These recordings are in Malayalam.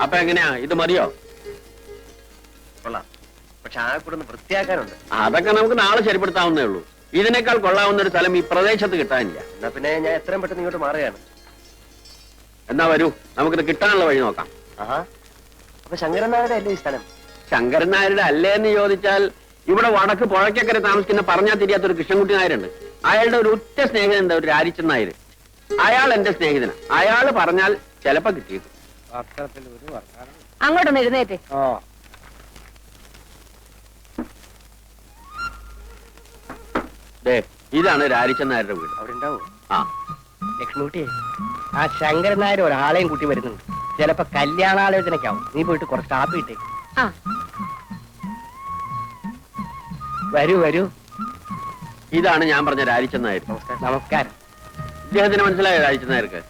അപ്പൊ എങ്ങനെയാ, ഇത് മതിയോ? കൊള്ളാം, പക്ഷെ ആ കൂടെ ഒന്ന് വൃത്തിയാക്കാനുണ്ട്. അതൊക്കെ നമുക്ക് നാളെ ശരിപ്പെടുത്താവുന്നേ ഉള്ളൂ. ഇതിനേക്കാൾ കൊള്ളാവുന്ന ഒരു സ്ഥലം ഈ പ്രദേശത്ത് കിട്ടാനില്ല. എന്നാ പിന്നെ ഞാൻ എത്രയും പെട്ടെന്ന് ഇങ്ങോട്ട് മാറുകയാണ്. എന്നാ വരൂ, നമുക്കിത് കിട്ടാനുള്ള വഴി നോക്കാം. ആഹാ, അപ്പൊ ശങ്കരൻ നായരുടെ അല്ലേ ഈ സ്ഥലം? ശങ്കരൻ നായരുടെ അല്ലേ എന്ന് ചോദിച്ചാൽ, ഇവിടെ വടക്ക് പുഴയ്ക്കക്കരെ താമസിക്കുന്ന പറഞ്ഞാൽ തിരിയാത്തൊരു കൃഷ്ണൻകുട്ടി നായരുണ്ട്. അയാളുടെ ഒരു ഉറ്റ സ്നേഹിതനുണ്ട്, ഒരു രാരിച്ചൻ നായർ. അയാൾ എന്റെ സ്നേഹിതനാ. അയാള് പറഞ്ഞാൽ ചിലപ്പോ കിട്ടിയിട്ടു. അങ്ങോട്ടൊന്ന് എഴുന്നേറ്റ്. ഇതാണ് രാരിച്ചൻ നായരുടെ വീട്. അവിടെ ഉണ്ടാവും. ആ ലക്ഷ്മിക്കുട്ടി, ആ ശങ്കരൻ നായർ ഒരാളെയും കൂട്ടി വരുന്നുണ്ട്. ചിലപ്പോ കല്യാണാലോചനയ്ക്കാവും. നീ പോയിട്ട് കുറച്ച് കാപ്പി ഇട്ടേ. ആ വരൂ വരൂ. ഇതാണ് ഞാൻ പറഞ്ഞ രാരിച്ചൻ നായർ. നമസ്കാരം. ഇദ്ദേഹത്തിന് മനസ്സിലായോ രാരിച്ചൻ നായർക്ക്?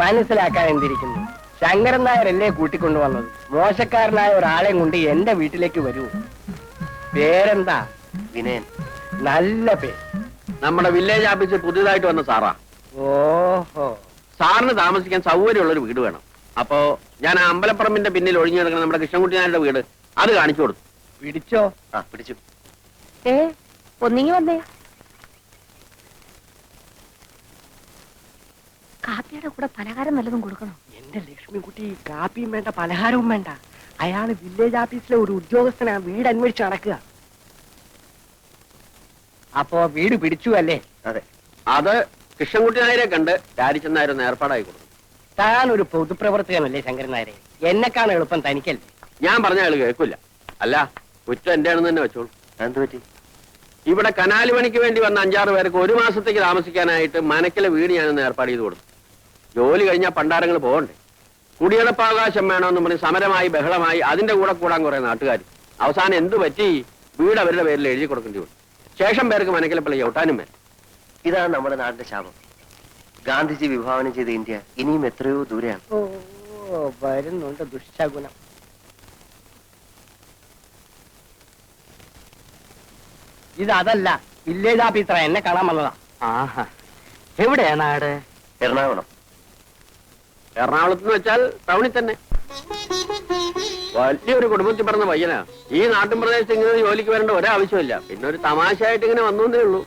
മനസ്സിലാക്കാൻ എന്തിരിക്കുന്നു, ശങ്കരൻ നായരല്ലേ കൂട്ടിക്കൊണ്ടുവന്നത്. മോശക്കാരനായ ഒരാളെയും കൊണ്ട് എന്റെ വീട്ടിലേക്ക് വരൂ. പേരെന്താ? വിനയൻ. നല്ല പേര്. നമ്മുടെ വില്ലേജ് ഓഫീസിൽ പുതിയതായിട്ട് വന്ന സാറാ. ഓഹോ. സാറിന് താമസിക്കാൻ സൗകര്യമുള്ള ഒരു വീട് വേണം. അപ്പോ ഞാൻ ആ അമ്പലപ്പറമ്പിന്റെ പിന്നിൽ ഒഴിഞ്ഞു കിടക്കുന്ന നമ്മുടെ കൃഷ്ണൻകുട്ടി നായരുടെ വീട് അത് കാണിച്ചു കൊടുത്തു. പിടിച്ചോ? ആ പിടിച്ചു. ഒന്നിങ്ങി വന്നേ. കാപ്പിയുടെ കൂടെ പലഹാരം വല്ലതും കൊടുക്കണോ? എന്റെ ലക്ഷ്മിക്കുട്ടി, കാപ്പിയും വേണ്ട പലഹാരവും വേണ്ട. അയാള് വില്ലേജ് ഓഫീസിലെ ഒരു ഉദ്യോഗസ്ഥനാ, വീട് അന്വേഷിച്ച് നടക്കുക. അപ്പോ വീട് പിടിച്ചു അല്ലേ? അതെ. അത് കൃഷ്ണൻകുട്ടി നായരെ കണ്ട് രാരിച്ചൻ നായർ ഒന്ന് ഏർപ്പാടായി കൊടുത്തു. താൻ ഒരു പൊതുപ്രവർത്തകനല്ലേ ശങ്കരൻ നായരെ? എന്നെക്കാണ് എളുപ്പം തനിക്കല്ലേ? ഞാൻ പറഞ്ഞ ആള് കേൾക്കില്ല. അല്ല, കുറ്റം എന്റെ ആണെന്ന് തന്നെ വെച്ചോളൂ. എന്ത് പറ്റി? ഇവിടെ കനാല് പണിക്ക് വേണ്ടി വന്ന 5-6 പേർക്ക് 1 മാസത്തേക്ക് താമസിക്കാനായിട്ട് മനക്കിലെ വീട് ഞാനൊന്ന് ഏർപ്പാട് ചെയ്ത് കൊടുത്തു. ജോലി കഴിഞ്ഞാൽ പണ്ടാരങ്ങൾ പോകണ്ടേ. കുടിയടപ്പാവകാശം വേണമെന്ന് പറഞ്ഞ് സമരമായി ബഹളമായി അതിന്റെ കൂടെ കൂടാൻ കുറെ നാട്ടുകാർ. അവസാനം എന്തു പറ്റി? വീട് അവരുടെ പേരിൽ എഴുതി കൊടുക്കേണ്ടി വന്നു. ശേഷം പേർക്ക് മനക്കിലെ പള്ളി ചവിട്ടാനും വേണം. ഇതാണ് നമ്മുടെ നാടിന്റെ ശാപം. ഗാന്ധിജി വിഭാവനം ചെയ്ത ഇന്ത്യ ഇനിയും എത്രയോ ദൂരെയാണ്. ഓ, വരുന്നുണ്ട് ദുശ്ശകുനം. ഇതല്ല, വില്ലേജ് ഓഫീസറ, എന്നെ കാണാൻ വന്നതാ. ആഹാ, എവിടെയാ നാട്? എറണാകുളം. എറണാകുളത്ത് എന്ന് വെച്ചാൽ ടൗണിൽ തന്നെ. വലിയൊരു കുടുംബത്തിൽ പറഞ്ഞ പയ്യനാ. ഈ നാട്ടിൻ പ്രദേശത്ത് ഇങ്ങനെ ജോലിക്ക് വരേണ്ട ഒരാവശ്യമില്ല. പിന്നെ ഒരു തമാശയായിട്ട് ഇങ്ങനെ വന്നേ ഉള്ളൂ.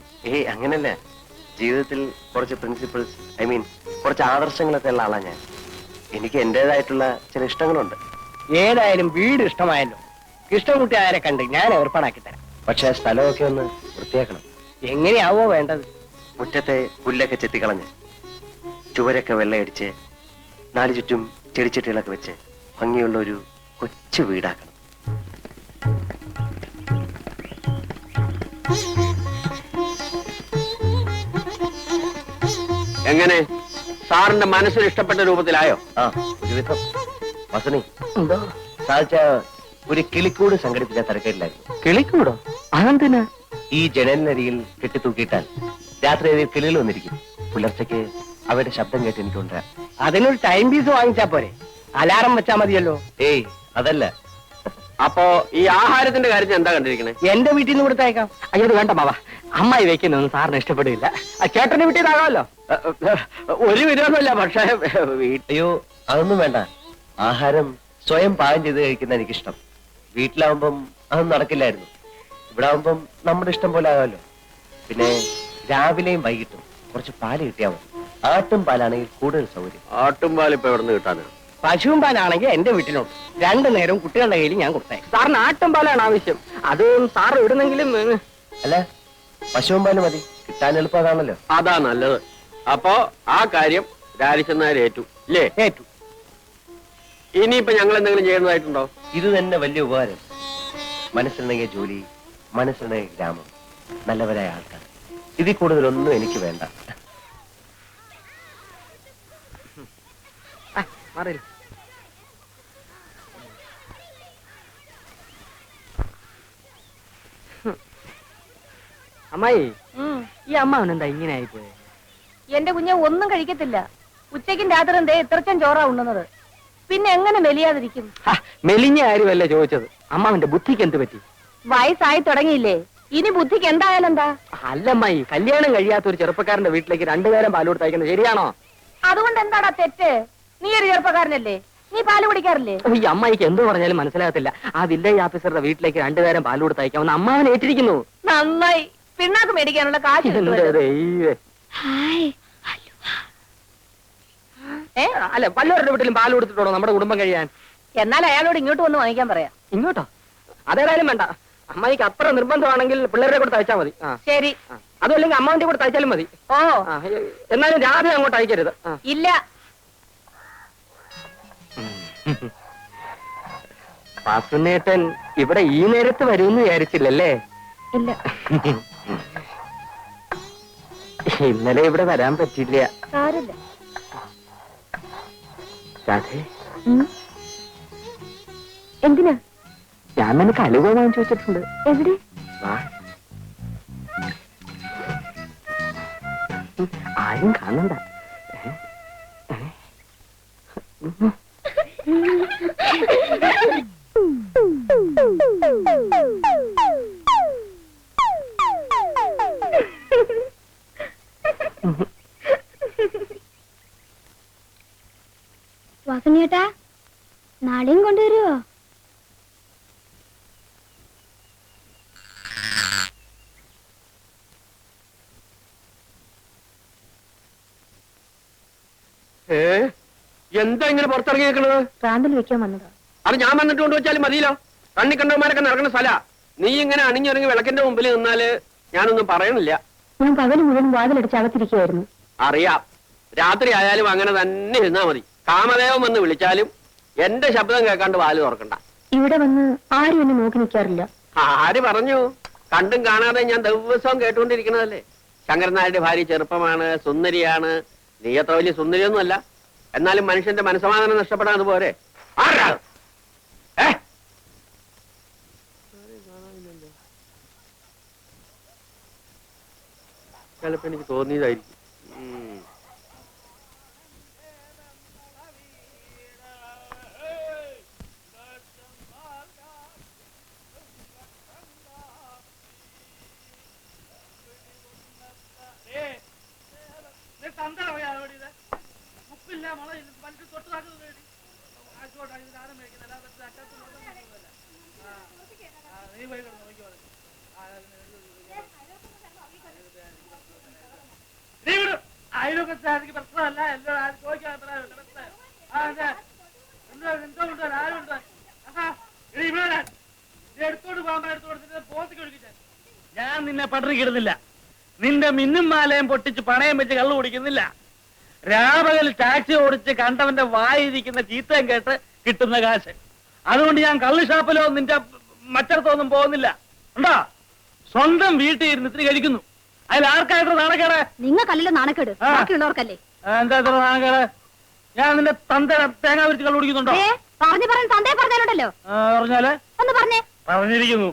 അങ്ങനല്ല, ജീവിതത്തിൽ കുറച്ച് പ്രിൻസിപ്പിൾസ്, കുറച്ച് ആദർശങ്ങളൊക്കെ ഉള്ള ആളാ ഞാൻ. എനിക്ക് എന്റേതായിട്ടുള്ള ചില ഇഷ്ടങ്ങളുണ്ട്. ഏതായാലും വീട് ഇഷ്ടമായല്ലോ. കൃഷ്ണൻകുട്ടി ആരെ കണ്ട് ഞാൻ ഏർപ്പാടാക്കി തരാം. പക്ഷെ സ്ഥലമൊക്കെ ഒന്ന് വൃത്തിയാക്കണം. എങ്ങനെയാവോ വേണ്ടത്? മുറ്റത്തെ പുല്ലൊക്കെ ചെത്തിക്കളഞ്ഞ്, ചുവരൊക്കെ വെള്ളയടിച്ച്, 4 ചുറ്റും ചെടിച്ചട്ടികളൊക്കെ വെച്ച് ഭംഗിയുള്ള ഒരു കൊച്ചു വീടാക്കണം. എങ്ങനെ? സാറിന്റെ മനസ്സിന് ഇഷ്ടപ്പെട്ട രൂപത്തിലായോ? ആ, ഒരുവിധം. വസണി, സാധിച്ച ഒരു കിളിക്കൂട് സംഘടിപ്പിച്ച തരക്കേടില്ലായിരുന്നു. കിളിക്കൂടോ? അതെന്തിനാ? ഈ ജനലിനരിയിൽ കെട്ടിത്തൂക്കിയിട്ടാൽ രാത്രി അതിൽ കിളികൾ വന്നിരിക്കും. പുലർച്ചയ്ക്ക് അവയുടെ ശബ്ദം കേട്ട് എനിക്ക് കൊണ്ടുവരാം. അതിനൊരു ടൈം പീസ് വാങ്ങിച്ചാ പോരെ? അലാറം വെച്ചാ മതിയല്ലോ. ഏയ്, അതല്ല. അപ്പോ ഈ ആഹാരത്തിന്റെ കാര്യത്തിൽ എന്താ കണ്ടിരിക്കണേ? എന്റെ വീട്ടിൽ നിന്ന് കൊടുത്തേക്കാം. അയ്യോ വേണ്ട മാവ, അമ്മായി വെക്കുന്നൊന്നും സാറിന് ഇഷ്ടപ്പെടില്ല. ചേട്ടന്റെ വീട്ടിൽ നിന്നാകാമല്ലോ. ഒരു വിരോധമില്ല, പക്ഷേ അയ്യോ അതൊന്നും വേണ്ട. ആഹാരം സ്വയം പാകം ചെയ്ത് കഴിക്കുന്ന എനിക്കിഷ്ടം. വീട്ടിലാവുമ്പം അതൊന്നും നടക്കില്ലായിരുന്നു. ഇവിടെ ആവുമ്പം നമ്മുടെ ഇഷ്ടം പോലെ ആകാമല്ലോ. പിന്നെ രാവിലെയും വൈകിട്ടും കുറച്ച് പാല് കിട്ടിയാൽ മതി. ആട്ടും പാലാണെങ്കിൽ കൂടുതൽ സൗകര്യം. ആട്ടും പാൽ ഇപ്പൊ എവിടെ നിന്ന് കിട്ടാനാ? പശുവും പാലാണെങ്കിൽ എന്റെ വീട്ടിലുണ്ട്. 2 നേരവും കുട്ടികളുടെ കയ്യിൽ ഞാൻ കൊടുത്തേ. സാറിന് ആട്ടും പാലാണ് ആവശ്യം. അത് സാർ ഇടുന്നെങ്കിലും. അല്ല, പശുവും പാല് മതി. കിട്ടാൻ എളുപ്പം അതാണല്ലോ. അതാ നല്ലത്. അപ്പോ ആ കാര്യം രാരിച്ചൻ നായർ ഏറ്റു ഇല്ലേ? ഏറ്റു. ഇനിയിപ്പോ ഞങ്ങൾ എന്തെങ്കിലും ചെയ്യുന്നതായിട്ടുണ്ടോ? ഇത് തന്നെ വലിയ ഉപകാരം. മനസ്സിലുണ്ടെങ്കിൽ ജോലി, മനസ്സിലുണ്ടെങ്കിൽ ഗ്രാമം, നല്ലവരായ ആൾക്കാർ. ഇതിൽ കൂടുതലൊന്നും എനിക്ക് വേണ്ട. അമ്മായി, ഈ അമ്മാവൻ എന്താ ഇങ്ങനെ ആയിപ്പോയെ? എന്റെ കുഞ്ഞെ ഒന്നും കഴിക്കത്തില്ല. ഉച്ചയ്ക്കും രാത്രിയും ദേ ഇത്രച്ചൻ ചോറാ ഉണ്ണുന്നത്. പിന്നെ എങ്ങനെ മെലിയാതിരിക്കും? മെലിഞ്ഞ കാര്യമല്ല ചോദിച്ചത്. അമ്മാവന്റെ ബുദ്ധിക്ക് എന്ത് പറ്റി? വയസ്സായി തുടങ്ങിയില്ലേ? ഇനി ബുദ്ധിക്ക് എന്തായാലും എന്താ? അല്ലമ്മായി, കല്യാണം കഴിയാത്ത ഒരു ചെറുപ്പക്കാരന്റെ വീട്ടിലേക്ക് 2 നേരം പാല് കൊടുത്തയക്കുന്നത് ശരിയാണോ? അതുകൊണ്ട് എന്താടാ തെറ്റ്? നീ ഒരു ചെറുപ്പക്കാരനല്ലേ, നീ പാല് കുടിക്കാറില്ലേ? ഈ അമ്മായിക്ക് എന്തോ പറഞ്ഞാലും മനസ്സിലാകത്തില്ല. ആ വില്ലേജ് ഓഫീസറുടെ വീട്ടിലേക്ക് 2 നേരം പാൽ കൊടുത്ത് അയക്കാമെന്ന് അമ്മാവൻ ഏറ്റിരിക്കുന്നു. നന്നായി, പിണ്ണാക്ക് മേടിക്കാനുള്ള കാശ് എന്റെ കിട്ടുമല്ലോ. ദൈവമേ. ഏ? അല്ല, വല്ലവരുടെ വീട്ടിലും പാൽ കൊടുത്തിട്ടുണ്ടോ നമ്മുടെ കുടുംബം കഴിയാൻ? എന്നാൽ അയാളോട് ഇങ്ങോട്ട് വന്ന് വാങ്ങിക്കാൻ പറയാം. ഇങ്ങോട്ടോ? അതേതായാലും വേണ്ട. അമ്മായിക്ക് അത്ര നിർബന്ധമാണെങ്കിൽ പിള്ളേരെ കൂടെ തയ്ച്ചാൽ മതി. ശരി. അതുമല്ലെങ്കിൽ അമ്മാവിന്റെ കൂടെ തയ്ച്ചാലും മതി. ഓ എന്നാലും രാവിലെ അങ്ങോട്ട് അയക്കരുത്. ഇല്ല. വാസുനേട്ടൻ ഇവിടെ ഈ നേരത്ത് വരുമെന്ന് വിചാരിച്ചില്ലല്ലേ? ഇല്ല. ഇന്നലെ ഇവിടെ വരാൻ പറ്റില്ല. സാരമില്ല. രാധേ, എന്തിനാ? ഞാൻ നിനക്ക് അലുവ വാങ്ങിച്ചു വെച്ചിട്ടുണ്ട്. എവിടെ? വാ. ആരും കാണണ്ട. വാസനേട്ടാ, നാളെയും കൊണ്ടുവരുവോ? എന്താ ഇങ്ങനെ പുറത്തിറങ്ങി നിൽക്കുന്നത്? പ്രാന്തൽ വെക്കാൻ വന്നതാ. അത് ഞാൻ വന്നിട്ട് കൊണ്ടുവച്ചാലും മതിയല്ലോ. കണ്ണി കണ്ടവന്മാരൊക്കെ നടക്കുന്ന സ്ഥല. നീ ഇങ്ങനെ അണിഞ്ഞിറങ്ങി വിളക്കിന്റെ മുമ്പിൽ നിന്നാല് ഞാനൊന്നും പറയണില്ല. ഞാൻ പകല് മുഴുവൻ വാതിലടിച്ച് അകത്തിരിക്കുകയായിരുന്നു. അറിയാം, രാത്രി ആയാലും അങ്ങനെ തന്നെ ഇരുന്നാ മതി. കാമദേവൻ വന്ന് വിളിച്ചാലും എന്റെ ശബ്ദം കേൾക്കാണ്ട് വാല് തുറക്കണ്ട. ഇവിടെ വന്ന് ആരും എന്നെ നോക്കി നിൽക്കാറില്ല. ആര് പറഞ്ഞു? കണ്ടും കാണാതെ ഞാൻ ദിവസവും കേട്ടുകൊണ്ടിരിക്കണതല്ലേ. ശങ്കരൻ നായരുടെ ഭാര്യ ചെറുപ്പമാണ്, സുന്ദരിയാണ്. നീ അത്ര വലിയ സുന്ദരിയൊന്നുമല്ല. എന്നാലും മനുഷ്യന്റെ മനസ്സമാധാനം നഷ്ടപ്പെടാൻ അതുപോലെ. ആരാ? ചിലപ്പോ എനിക്ക് തോന്നിയതായിരിക്കും. അയൽവക്കത്താർക്ക് പ്രശ്നമല്ല. എല്ലാവരും ചോദിക്കാൻ എടുത്തോണ്ട് പോകാൻ എടുത്തോണ്ട് പോത്തിക്ക് ഒഴുകിച്ച ഞാൻ നിന്നെ പട്ടിണി കിടുന്നില്ല. നിന്റെ മിന്നും മാലയും പൊട്ടിച്ച് പണയം വെച്ച് കള്ളു കുടിക്കുന്നില്ല. രാപകൽ ടാക്സി ഓടിച്ച് കണ്ടവന്റെ വായിരിക്കുന്ന ചീത്തയും കേട്ട് കിട്ടുന്ന കാശ്. അതുകൊണ്ട് ഞാൻ കള്ളു ഷാപ്പിലോ നിന്റെ മറ്റടത്തൊന്നും പോകുന്നില്ല. ഉണ്ടോ? സ്വന്തം വീട്ടിൽ ഇരുന്ന് ഇത്തിരി കഴിക്കുന്നു. അതിൽ ആർക്കായിട്ട് നാണക്കേട്? നിങ്ങൾക്കല്ലല്ലോ നാണക്കേട്, ബാക്കിയുള്ളവർക്കല്ലേ. എന്താ ഇത്ര നാണക്കേട്? ഞാൻ നിന്റെ തന്ത തേങ്ങ വിരിച്ച് കള്ളു കുടിക്കുന്നുണ്ടോ? പറഞ്ഞു പറഞ്ഞ തന്തേ പറഞ്ഞാലുണ്ടല്ലോ. പറഞ്ഞാല് ഒന്ന് പറഞ്ഞേ. പറഞ്ഞിരിക്കുന്നു.